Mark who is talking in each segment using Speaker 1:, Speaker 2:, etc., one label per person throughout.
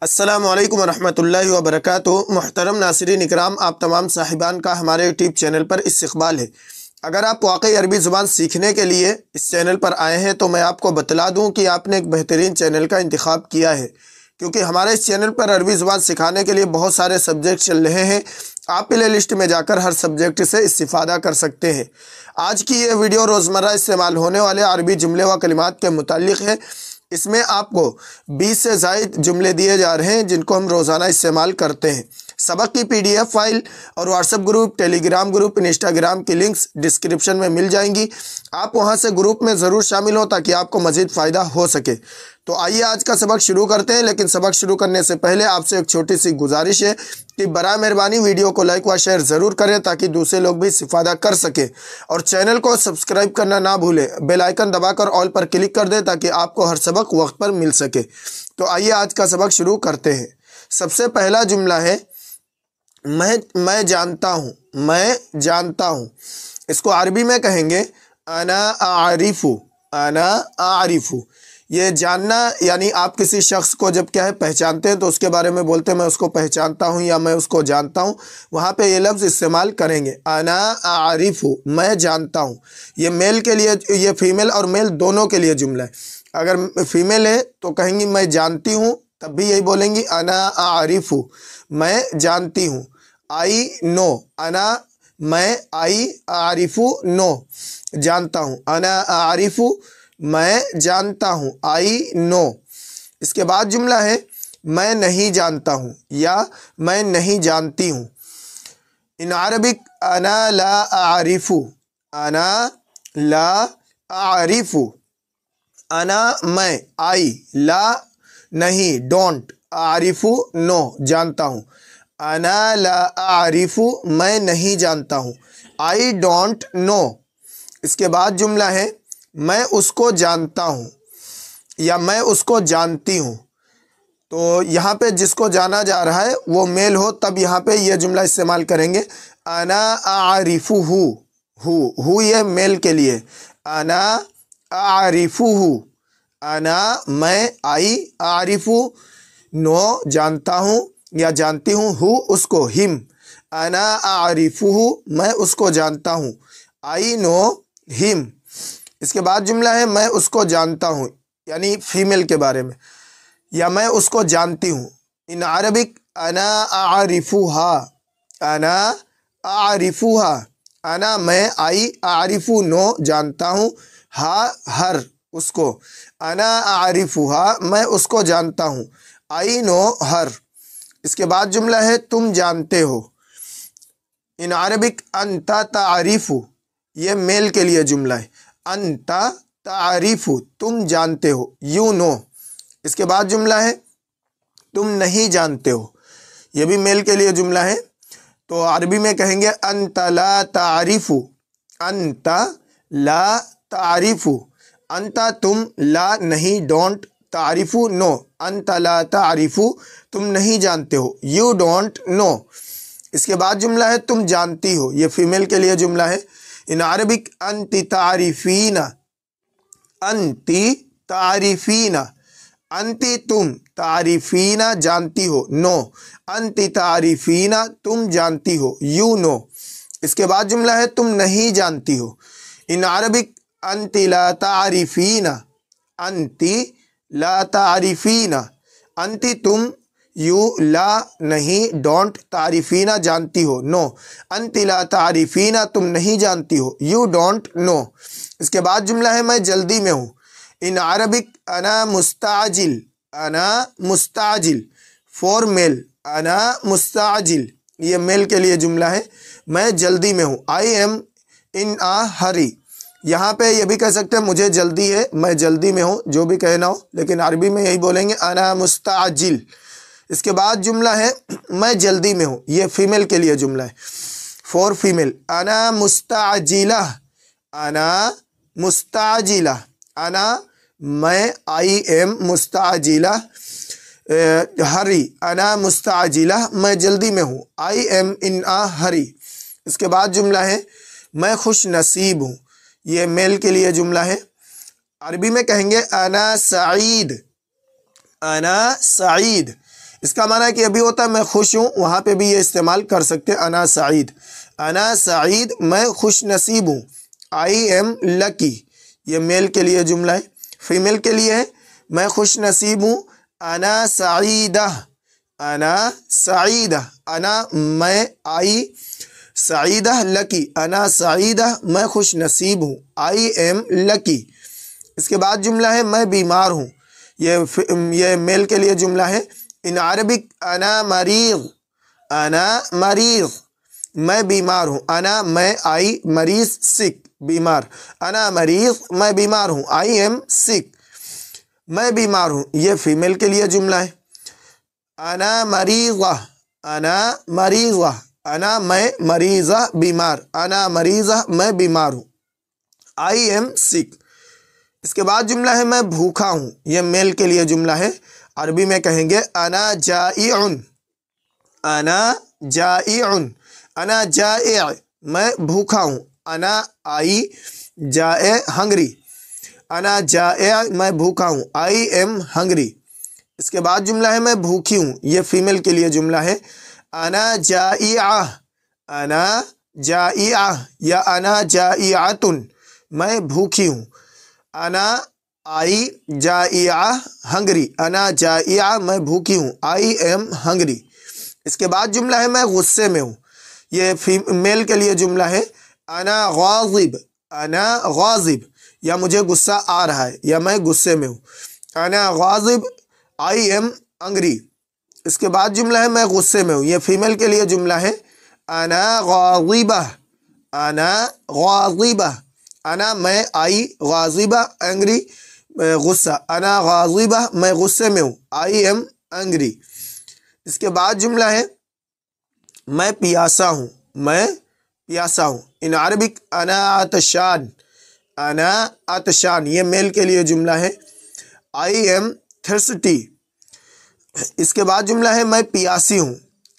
Speaker 1: السلام علیکم ورحمۃ اللہ وبرکاتہ۔ محترم ناظرین اکرام، آپ تمام صاحبان کا ہمارے یوٹیوب چینل پر استقبال ہے۔ اگر آپ واقعی عربی زبان سیکھنے کے لیے اس چینل پر آئے ہیں تو میں آپ کو بتلا دوں کہ آپ نے ایک بہترین چینل کا انتخاب کیا ہے، کیونکہ ہمارے اس چینل پر عربی زبان سکھانے کے لیے بہت سارے سبجیکٹ چل رہے ہیں۔ آپ پلے لسٹ میں جا کر ہر سبجیکٹ سے استفادہ کر سکتے ہیں۔ آج کی یہ ویڈیو روزمرہ استعمال ہونے والے عربی جملے و کلمات کے متعلق ہے۔ اس میں آپ کو 20 سے زائد جملے دیے جا رہے ہیں جن کو ہم روزانہ استعمال کرتے ہیں۔ سبق کی PDF فائل اور واٹس ایپ گروپ، ٹیلی گرام گروپ، انسٹاگرام کی لنکس ڈسکرپشن میں مل جائیں گی۔ آپ وہاں سے گروپ میں ضرور شامل ہوں تاکہ آپ کو مزید فائدہ ہو سکے۔ تو آئیے آج کا سبق شروع کرتے ہیں، لیکن سبق شروع کرنے سے پہلے آپ سے ایک چھوٹی سی گزارش ہے کہ برائے مہربانی ویڈیو کو لائک و شیئر ضرور کریں تاکہ دوسرے لوگ بھی استفادہ کر سکیں، اور چینل کو سبسکرائب کرنا نہ بھولیں۔ بیل آئیکن دبا کر آل پر کلک کر دیں تاکہ آپ کو ہر سبق وقت پر مل سکے۔ تو آئیے آج کا سبق شروع کرتے ہیں۔ سب سے پہلا جملہ ہے میں جانتا ہوں۔ میں جانتا ہوں، اس کو عربی میں کہیں گے انا اعرف۔ انا اعرف، یہ جاننا یعنی آپ کسی شخص کو جب کیا ہے پہچانتے ہیں تو اس کے بارے میں بولتے ہیں میں اس کو پہچانتا ہوں یا میں اس کو جانتا ہوں، وہاں پہ یہ لفظ استعمال کریں گے انا اعرف، میں جانتا ہوں۔ یہ میل کے لیے، یہ فیمیل اور میل دونوں کے لیے جملہ ہے۔ اگر فیمیل ہے تو کہیں گی میں جانتی ہوں، تب بھی یہی بولیں گی انا اعرف، میں جانتی ہوں۔ آئی نو، انا میں، آئی اعرف نو، جانتا ہوں۔ انا اعرف، میں جانتا ہوں، آئی نو۔ اس کے بعد جملہ ہے میں نہیں جانتا ہوں یا میں نہیں جانتی ہوں۔ ان عربک انا لا اعرف، انا لا اعرف، انا میں، آئی لا نہیں، ڈونٹ، اعرف نو، جانتا ہوں۔ انا لا اعرف، میں نہیں جانتا ہوں، آئی ڈونٹ نو۔ اس کے بعد جملہ ہے میں اس کو جانتا ہوں یا میں اس کو جانتی ہوں۔ تو یہاں پہ جس کو جانا جا رہا ہے وہ میل ہو تب یہاں پہ یہ جملہ استعمال کریں گے انا اعرفہ۔ ہو یہ میل کے لیے، انا اعرفہ، انا میں، آئی اعرف نو، جانتا ہوں یا جانتی ہوں، ہو اس کو، ہم، انا اعرفہ، میں اس کو جانتا ہوں، آئی نو ہم۔ اس کے بعد جملہ ہے میں اس کو جانتا ہوں یعنی فیمیل کے بارے میں، یا میں اس کو جانتی ہوں۔ ان عربک انا اعرفہا، انا اعرفہا، انا میں، آئی اعرف نو، جانتا ہوں، ہا ہر، اس کو، انا اعرفہا، میں اس کو جانتا ہوں، آئی نو ہر۔ اس کے بعد جملہ ہے تم جانتے ہو۔ ان عربک انت تعرف، یہ میل کے لیے جملہ ہے، انت تعرف، تم جانتے ہو، یو نو۔ اس کے بعد جملہ ہے تم نہیں جانتے ہو، یہ بھی میل کے لیے جملہ ہے، تو عربی میں کہیں گے انت لا تعرف، انت لا تعرف، انت تم، لا نہیں، ڈونٹ، تعرف نو، انت لا تعرف، تم نہیں جانتے ہو، یو ڈونٹ نو۔ اس کے بعد جملہ ہے تم جانتی ہو، یہ فیمیل کے لیے جملہ ہے۔ ان عربک انت تعرفین، انت تعرفین، انت تم، تعرفین جانتی ہو، نو، انت تعرفین تم جانتی ہو، یو نو۔ اس کے بعد جملہ ہے تم نہیں جانتی ہو۔ ان عربک انت لا تعرفین، انت لا تعرفین، انت تم، یو، لا نہیں، ڈونٹ، تعریفین جانتی ہو، نو، انت لا تعریفین تم نہیں جانتی ہو، یو ڈونٹ نو۔ اس کے بعد جملہ ہے میں جلدی میں ہوں۔ ان عربک انا مستعجل، انا مستعجل، فور میل، انا مستعجل، یہ میل کے لیے جملہ ہے، میں جلدی میں ہوں، آئی ایم ان آ ہری۔ یہاں پہ یہ بھی کہہ سکتے ہیں مجھے جلدی ہے، میں جلدی میں ہوں، جو بھی کہنا ہو، لیکن عربی میں یہی بولیں گے انا مستعجل۔ اس کے بعد جملہ ہے میں جلدی میں ہوں، یہ فیمیل کے لیے جملہ ہے، فور فیمیل، انا مستعجلہ، انا مستعجلہ، انا میں، آئی ایم مستعجلہ، ہری، انا مستعجلہ، میں جلدی میں ہوں، آئی ایم ان آ ہری۔ اس کے بعد جملہ ہے میں خوش نصیب ہوں، یہ میل کے لیے جملہ ہے، عربی میں کہیں گے انا سعید، انا سعید۔ اس کا معنی ہے کہ ابھی ہوتا ہے میں خوش ہوں، وہاں پہ بھی یہ استعمال کر سکتے ہیں انا سعید، انا سعید میں خوش نصیب ہوں، آئی ایم لکی، یہ میل کے لیے جملہ ہے۔ فیمیل کے لیے ہے میں خوش نصیب ہوں، انا سعیدہ، انا سعیدہ، انا میں، آئی سعیدہ لکی، انا سعیدہ میں خوش نصیب ہوں، آئی ایم لکی۔ اس کے بعد جملہ ہے میں بیمار ہوں، یہ میل کے لیے جملہ ہے۔ ان عربک انا مریض، انا مریض میں بیمار ہوں، انا میں، آئی مریض سک بیمار، انا مریض میں بیمار ہوں، آئی ایم سک میں بیمار ہوں۔ یہ فیمیل کے لیے جملہ ہے۔ انا مریضہ، انا مریضہ، انا میں مریضہ بیمار، انا مریضہ میں بیمار ہوں، آئی ایم سک۔ اس کے بعد جملہ ہے میں بھوکا ہوں، یہ میل کے لیے جملہ ہے۔ عربی میں کہیں گے انا جائع، انا جائع، انا جائع میں بھوکا ہوں، انا آئی جائع ہنگری، انا جائع میں بھوکا ہوں، آئی ایم ہنگری۔ اس کے بعد جملہ ہے میں بھوکی ہوں، یہ فیمیل کے لیے جملہ ہے۔ انا جائعہ، انا جائعہ یا انا جائعۃ میں بھوکی ہوں، انا آئی جائعہ ہنگری، انا جائعہ میں بھوکی ہوں، آئی ایم ہنگری۔ اس کے بعد جملہ ہے میں غصے میں ہوں، یہ میل کے لیے جملہ ہے۔ انا غاضب، انا غاضب یا مجھے غصہ آ رہا ہے یا میں غصے میں ہوں، انا غاضب، آئی ایم انگری۔ اس کے بعد جملہ ہے میں غصے میں ہوں، یہ فیمیل کے لیے جملہ ہے۔ انا غاضبہ، انا غاضبہ، انا میں، آئی غاضبہ انگری غصہ، انا غاضبہ میں غصے میں ہوں، آئی ایم انگری۔ اس کے بعد جملہ ہے میں پیاسا ہوں، میں پیاسا ہوں۔ ان عربک انا عطشان، انا عطشان یہ میل کے لیے جملہ ہے۔ I am thirsty. اس کے بعد جملہ ہے میں پیاسی ہوں،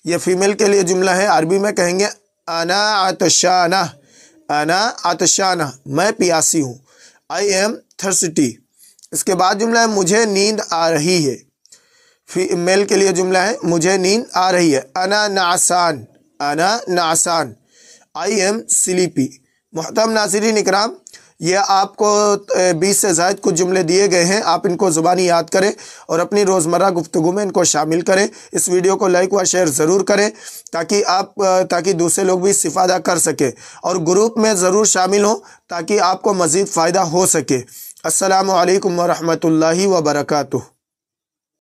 Speaker 1: یہ فیمیل کے لیے جملہ ہے۔ عربی میں کہیں گے انا عطشانہ، انا عطشانہ میں پیاسی ہوں، آئی ایم تھرسٹی۔ اس کے بعد جملہ ہے مجھے نیند آ رہی ہے، میل کے لیے جملہ ہے مجھے نیند آ رہی ہے، انا نعسان، انا نعسان، آئی ایم سلیپی۔ محترم ناظرین اکرام، یہ آپ کو 20 سے زائد کچھ جملے دیے گئے ہیں، آپ ان کو زبانی یاد کریں اور اپنی روزمرہ گفتگو میں ان کو شامل کریں۔ اس ویڈیو کو لائک و شیئر ضرور کریں تاکہ دوسرے لوگ بھی استفادہ کر سکیں، اور گروپ میں ضرور شامل ہوں تاکہ آپ کو مزید فائدہ ہو سکے۔ السلام علیکم ورحمۃ اللہ وبرکاتہ۔